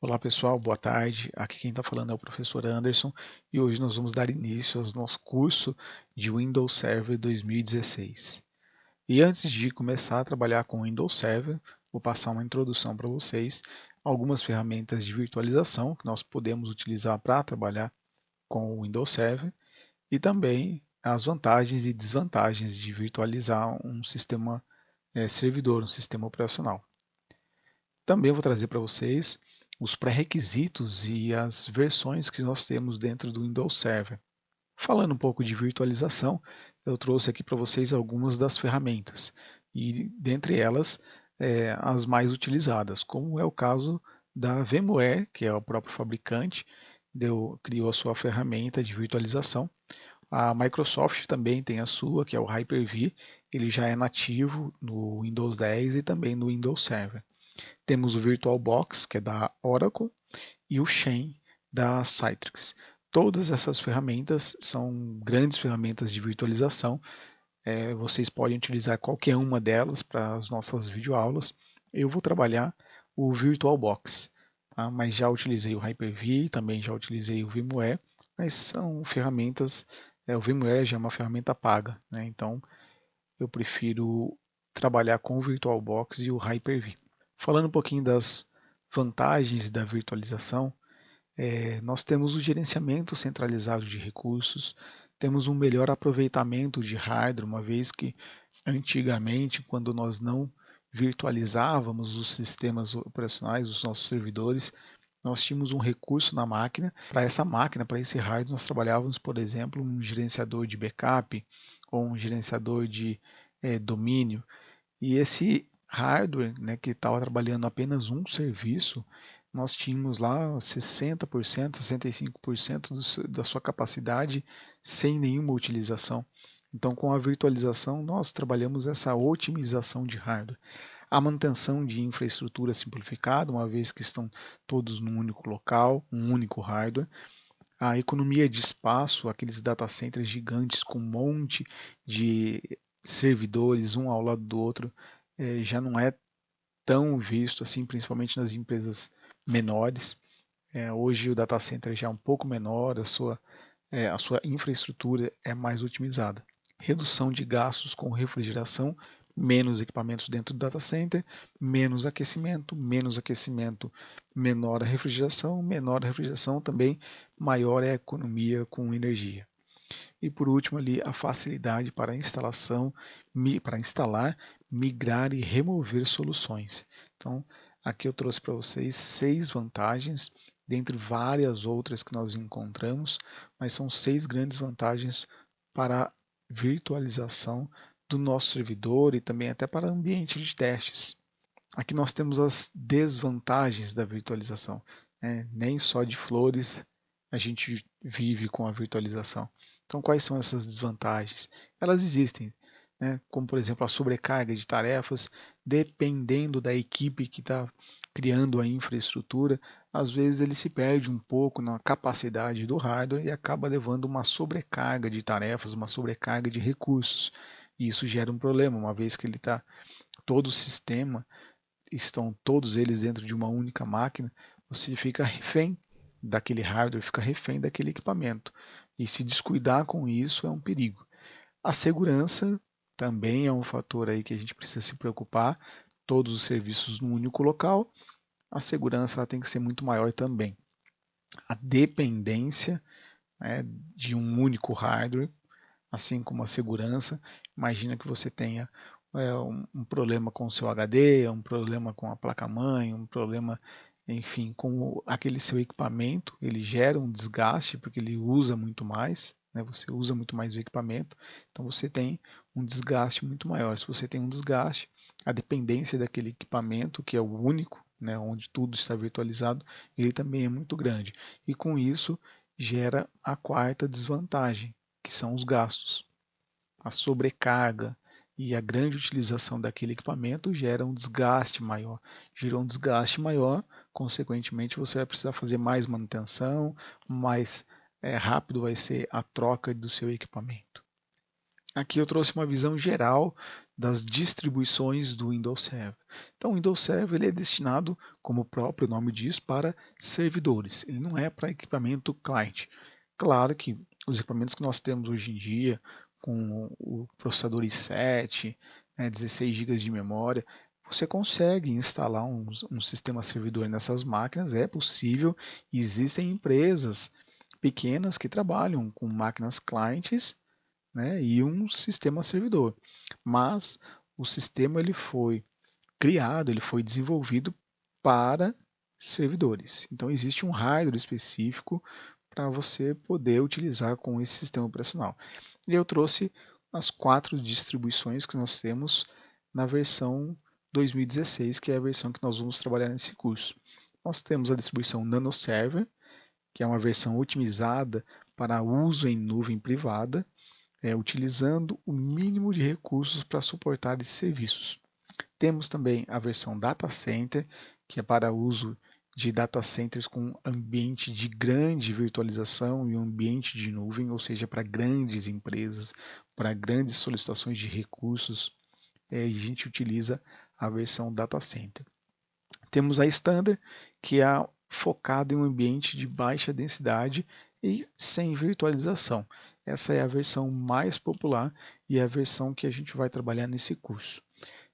Olá pessoal, boa tarde. Aqui quem está falando é o professor Anderson e hoje nós vamos dar início ao nosso curso de Windows Server 2016. E antes de começar a trabalhar com Windows Server, vou passar uma introdução para vocês, algumas ferramentas de virtualização que nós podemos utilizar para trabalhar com o Windows Server e também as vantagens e desvantagens de virtualizar um sistema servidor, um sistema operacional. Também vou trazer para vocês os pré-requisitos e as versões que nós temos dentro do Windows Server. Falando um pouco de virtualização, eu trouxe aqui para vocês algumas das ferramentas e dentre elas as mais utilizadas, como é o caso da VMware, que é o próprio fabricante, criou a sua ferramenta de virtualização. A Microsoft também tem a sua, que é o Hyper-V, ele já é nativo no Windows 10 e também no Windows Server. Temos o VirtualBox, que é da Oracle, e o Xen, da Citrix. Todas essas ferramentas são grandes ferramentas de virtualização. Vocês podem utilizar qualquer uma delas para as nossas videoaulas. Eu vou trabalhar o VirtualBox, tá? Mas já utilizei o Hyper-V, também já utilizei o VMware, mas são ferramentas. O VMware já é uma ferramenta paga, né? Então eu prefiro trabalhar com o VirtualBox e o Hyper-V. Falando um pouquinho das vantagens da virtualização, nós temos o gerenciamento centralizado de recursos, temos um melhor aproveitamento de hardware, uma vez que antigamente, quando nós não virtualizávamos os sistemas operacionais, os nossos servidores, nós tínhamos um recurso na máquina. Para essa máquina, para esse hardware, nós trabalhávamos, por exemplo, um gerenciador de backup ou um gerenciador de domínio. E esse hardware, né, que estava trabalhando apenas um serviço, nós tínhamos lá 60%, 65% da sua capacidade sem nenhuma utilização. Então, com a virtualização, nós trabalhamos essa otimização de hardware. A manutenção de infraestrutura simplificada, uma vez que estão todos num único local, um único hardware. A economia de espaço, aqueles data centers gigantes com um monte de servidores um ao lado do outro, já não é tão visto assim, principalmente nas empresas menores. Hoje o data center já é um pouco menor, a sua infraestrutura é mais otimizada. Redução de gastos com refrigeração, menos equipamentos dentro do data center, menos aquecimento, menor a refrigeração também, maior é a economia com energia. E por último ali a facilidade para instalação, para instalar, migrar e remover soluções. Então aqui eu trouxe para vocês 6 vantagens, dentre várias outras que nós encontramos, mas são 6 grandes vantagens para a virtualização do nosso servidor e também até para ambiente de testes. Aqui nós temos as desvantagens da virtualização. Nem só de flores a gente vive com a virtualização. Então, quais são essas desvantagens? Elas existem, né? Como, por exemplo, a sobrecarga de tarefas, dependendo da equipe que está criando a infraestrutura, às vezes ele se perde um pouco na capacidade do hardware e acaba levando uma sobrecarga de tarefas, uma sobrecarga de recursos. E isso gera um problema, uma vez que ele está todo o sistema estão todos eles dentro de uma única máquina, você fica refém daquele hardware, fica refém daquele equipamento. E se descuidar com isso é um perigo. A segurança também é um fator aí que a gente precisa se preocupar. Todos os serviços no único local, a segurança ela tem que ser muito maior também. A dependência, né, de um único hardware, assim como a segurança. Imagina que você tenha um problema com o seu HD, um problema com a placa-mãe, um problema, enfim, com aquele seu equipamento. Ele gera um desgaste porque ele usa muito mais, né? Você usa muito mais o equipamento, então você tem um desgaste muito maior. Se você tem um desgaste, a dependência daquele equipamento, que é o único, né, onde tudo está virtualizado, ele também é muito grande. E com isso gera a quarta desvantagem, que são os gastos. A sobrecarga e a grande utilização daquele equipamento gera um desgaste maior. Gerou um desgaste maior, consequentemente você vai precisar fazer mais manutenção, mais rápido vai ser a troca do seu equipamento. Aqui eu trouxe uma visão geral das distribuições do Windows Server. Então, o Windows Server ele é destinado, como o próprio nome diz, para servidores. Ele não é para equipamento client. Claro que os equipamentos que nós temos hoje em dia, com o processador i7, 16 GB de memória, você consegue instalar um sistema servidor nessas máquinas, é possível. Existem empresas pequenas que trabalham com máquinas clientes, né, e um sistema servidor. Mas o sistema ele foi criado, ele foi desenvolvido para servidores. Então existe um hardware específico para você poder utilizar com esse sistema operacional. E eu trouxe as 4 distribuições que nós temos na versão 2016, que é a versão que nós vamos trabalhar nesse curso. Nós temos a distribuição Nano Server, que é uma versão otimizada para uso em nuvem privada, utilizando o mínimo de recursos para suportar esses serviços. Temos também a versão Data Center, que é para uso de data centers com ambiente de grande virtualização e um ambiente de nuvem, ou seja, para grandes empresas, para grandes solicitações de recursos, a gente utiliza a versão Data Center. Temos a Standard, que é focada em um ambiente de baixa densidade e sem virtualização. Essa é a versão mais popular e é a versão que a gente vai trabalhar nesse curso.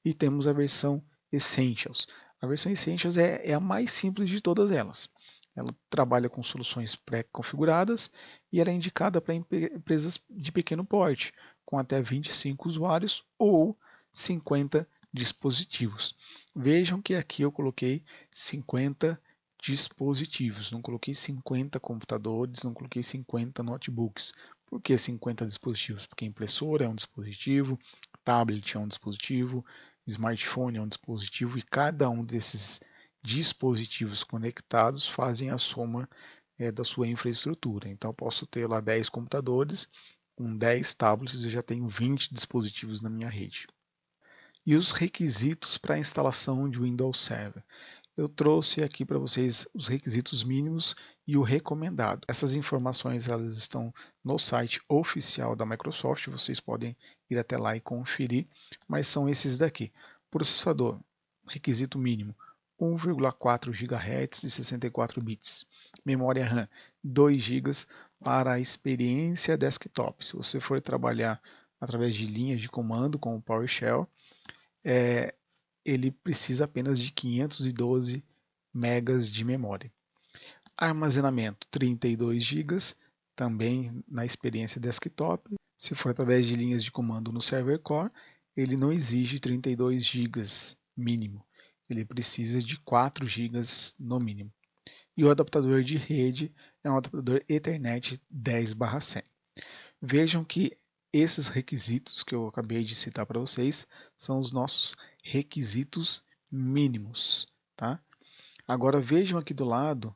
E temos a versão Essentials. A versão Essentials é a mais simples de todas elas. Ela trabalha com soluções pré-configuradas e ela é indicada para empresas de pequeno porte, com até 25 usuários ou 50 dispositivos. Vejam que aqui eu coloquei 50 dispositivos, não coloquei 50 computadores, não coloquei 50 notebooks. Por que 50 dispositivos? Porque impressora é um dispositivo, tablet é um dispositivo, smartphone é um dispositivo e cada um desses dispositivos conectados fazem a soma da sua infraestrutura. Então eu posso ter lá 10 computadores, com 10 tablets eu já tenho 20 dispositivos na minha rede. E os requisitos para a instalação de Windows Server. Eu trouxe aqui para vocês os requisitos mínimos e o recomendado. Essas informações elas estão no site oficial da Microsoft, vocês podem ir até lá e conferir, mas são esses daqui. Processador, requisito mínimo, 1,4 GHz de 64 bits. Memória RAM, 2 GB para a experiência desktop. Se você for trabalhar através de linhas de comando com o PowerShell, ele precisa apenas de 512 megas de memória. Armazenamento 32 GB, também na experiência desktop. Se for através de linhas de comando no server core, ele não exige 32 GB mínimo, ele precisa de 4 GB no mínimo. E o adaptador de rede é um adaptador Ethernet 10/100. Vejam que esses requisitos que eu acabei de citar para vocês são os nossos requisitos mínimos, tá? Agora vejam aqui do lado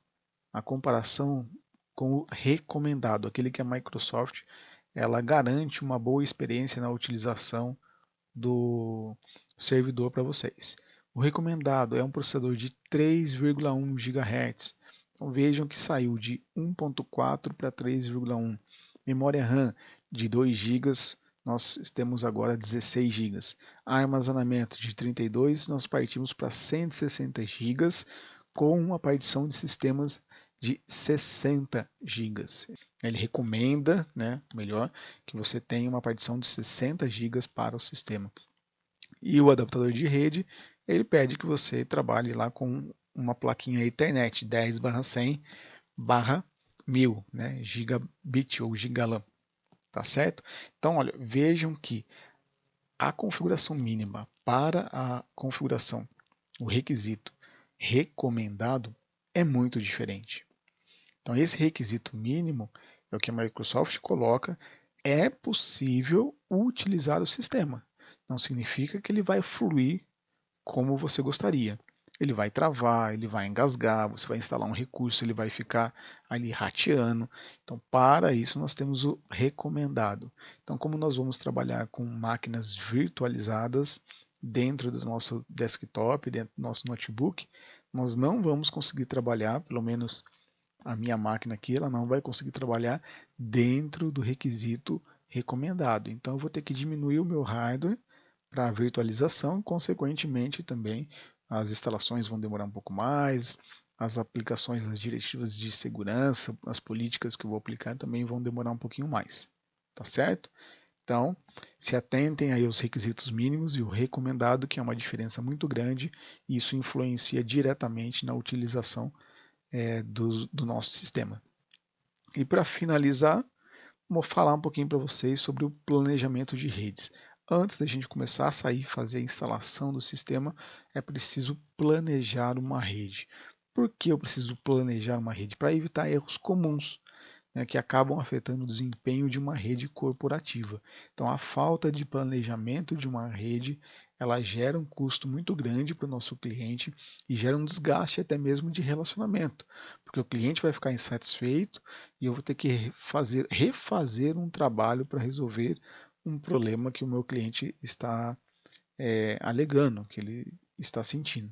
a comparação com o recomendado, aquele que a Microsoft ela garante uma boa experiência na utilização do servidor para vocês. O recomendado é um processador de 3,1 GHz. Então vejam que saiu de 1.4 para 3,1. Memória RAM de 2 GB, nós temos agora 16 GB. Armazenamento de 32, nós partimos para 160 GB com uma partição de sistemas de 60 GB. Ele recomenda, melhor, que você tenha uma partição de 60 GB para o sistema. E o adaptador de rede, ele pede que você trabalhe lá com uma plaquinha Ethernet 10/100/1000, gigabit ou gigalam, tá certo? Então, olha, vejam que a configuração mínima para a configuração, o requisito recomendado é muito diferente. Então, esse requisito mínimo é o que a Microsoft coloca, é possível utilizar o sistema. Não significa que ele vai fluir como você gostaria. Ele vai travar, ele vai engasgar, você vai instalar um recurso, ele vai ficar ali rateando. Então, para isso, nós temos o recomendado. Então, como nós vamos trabalhar com máquinas virtualizadas dentro do nosso desktop, dentro do nosso notebook, nós não vamos conseguir trabalhar, pelo menos a minha máquina aqui, ela não vai conseguir trabalhar dentro do requisito recomendado. Então eu vou ter que diminuir o meu hardware para a virtualização e, consequentemente, também as instalações vão demorar um pouco mais, as aplicações, as diretivas de segurança, as políticas que eu vou aplicar também vão demorar um pouquinho mais, tá certo? Então, se atentem aí aos requisitos mínimos e o recomendado, que é uma diferença muito grande, e isso influencia diretamente na utilização do nosso sistema. E para finalizar, vou falar um pouquinho para vocês sobre o planejamento de redes. Antes da gente começar a sair e fazer a instalação do sistema, é preciso planejar uma rede. Por que eu preciso planejar uma rede? Para evitar erros comuns, né, que acabam afetando o desempenho de uma rede corporativa. Então, a falta de planejamento de uma rede, ela gera um custo muito grande para o nosso cliente e gera um desgaste até mesmo de relacionamento, porque o cliente vai ficar insatisfeito e eu vou ter que refazer um trabalho para resolver um problema que o meu cliente está alegando, que ele está sentindo.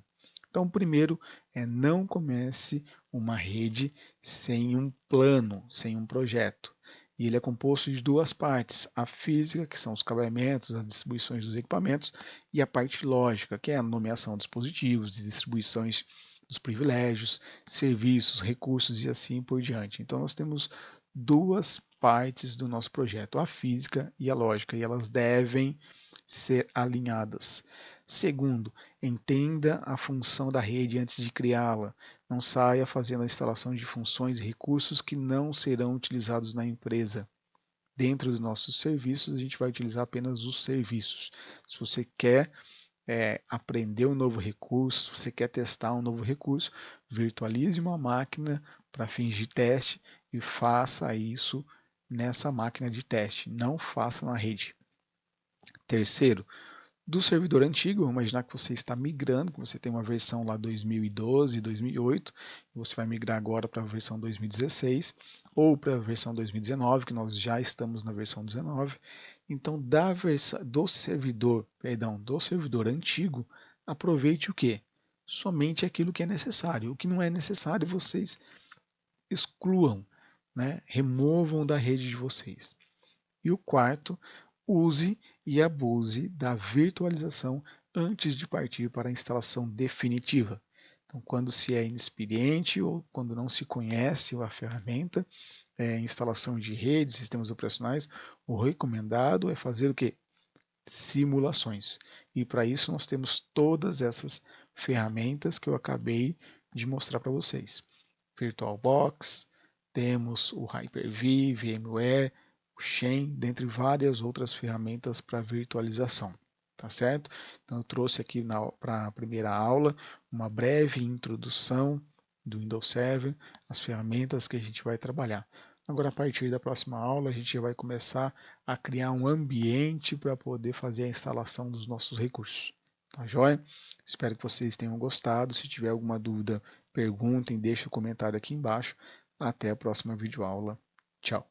Então, primeiro, não comece uma rede sem um plano, sem um projeto. E ele é composto de duas partes: a física, que são os cabeamentos, as distribuições dos equipamentos, e a parte lógica, que é a nomeação dos dispositivos, de distribuições dos privilégios, serviços, recursos e assim por diante. Então, nós temos duas partes do nosso projeto, a física e a lógica, e elas devem ser alinhadas. Segundo, entenda a função da rede antes de criá-la. Não saia fazendo a instalação de funções e recursos que não serão utilizados na empresa. Dentro dos nossos serviços, a gente vai utilizar apenas os serviços. Se você quer aprender um novo recurso, se você quer testar um novo recurso, virtualize uma máquina para fins de teste e faça isso nessa máquina de teste. Não faça na rede. Terceiro, do servidor antigo, vamos imaginar que você está migrando, que você tem uma versão lá 2012, 2008, e você vai migrar agora para a versão 2016 ou para a versão 2019, que nós já estamos na versão 19. Então, do servidor antigo, aproveite o que? Somente aquilo que é necessário. O que não é necessário, vocês excluam, né? Removam da rede de vocês. E o quarto, use e abuse da virtualização antes de partir para a instalação definitiva. Então, quando se é inexperiente ou quando não se conhece a ferramenta, instalação de redes, sistemas operacionais, o recomendado é fazer o quê? Simulações. E para isso nós temos todas essas ferramentas que eu acabei de mostrar para vocês. VirtualBox, temos o Hyper-V, VMware, o Xen, dentre várias outras ferramentas para virtualização. Tá certo? Então eu trouxe aqui para a primeira aula uma breve introdução do Windows Server, as ferramentas que a gente vai trabalhar. Agora, a partir da próxima aula, a gente já vai começar a criar um ambiente para poder fazer a instalação dos nossos recursos. Tá joia? Espero que vocês tenham gostado. Se tiver alguma dúvida, perguntem, deixem o comentário aqui embaixo. Até a próxima videoaula. Tchau.